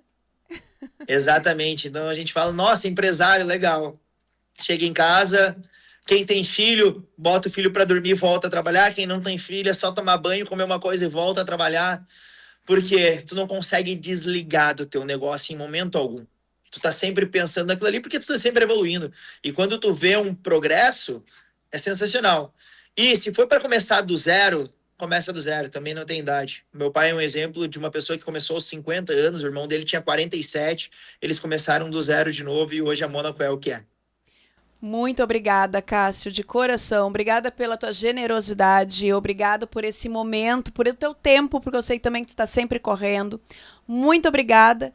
Exatamente. Então, a gente fala, nossa, empresário, legal. Chega em casa... Quem tem filho, bota o filho para dormir e volta a trabalhar. Quem não tem filho, é só tomar banho, comer uma coisa e volta a trabalhar. Porque tu não consegue desligar do teu negócio em momento algum. Tu tá sempre pensando naquilo ali porque tu tá sempre evoluindo. E quando tu vê um progresso, é sensacional. E se for para começar do zero, começa do zero. Também não tem idade. Meu pai é um exemplo de uma pessoa que começou aos 50 anos. O irmão dele tinha 47. Eles começaram do zero de novo e hoje a Mônaco é o que é. Muito obrigada, Cássio, de coração. Obrigada pela tua generosidade, obrigado por esse momento, por o teu tempo, porque eu sei também que tu está sempre correndo. Muito obrigada.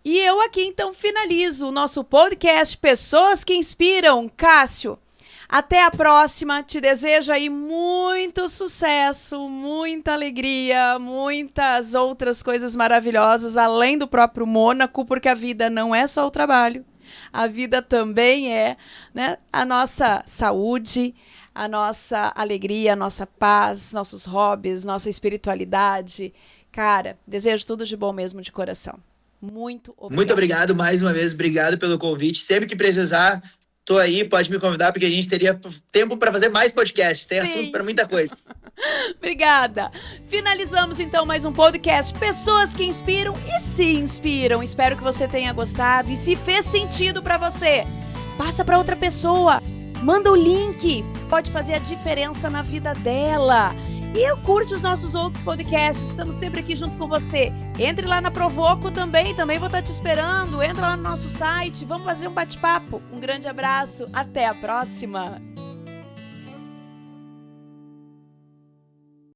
E eu aqui, então, finalizo o nosso podcast Pessoas que Inspiram. Cássio, até a próxima. Te desejo aí muito sucesso, muita alegria, muitas outras coisas maravilhosas, além do próprio Mônaco, porque a vida não é só o trabalho. A vida também é, né, a nossa saúde, a nossa alegria, a nossa paz, nossos hobbies, nossa espiritualidade. Cara, desejo tudo de bom mesmo de coração. Muito obrigado. Muito obrigado mais uma vez, obrigado pelo convite. Sempre que precisar, tô aí, pode me convidar, porque a gente teria tempo para fazer mais podcasts. Tem assunto para muita coisa. Obrigada. Finalizamos então mais um podcast Pessoas que Inspiram e se inspiram. Espero que você tenha gostado e se fez sentido para você, passa para outra pessoa. Manda o link. Pode fazer a diferença na vida dela. E curte os nossos outros podcasts. Estamos sempre aqui junto com você. Entre lá na Provoco também vou estar te esperando. Entra lá no nosso site. Vamos fazer um bate-papo. Um grande abraço. Até a próxima.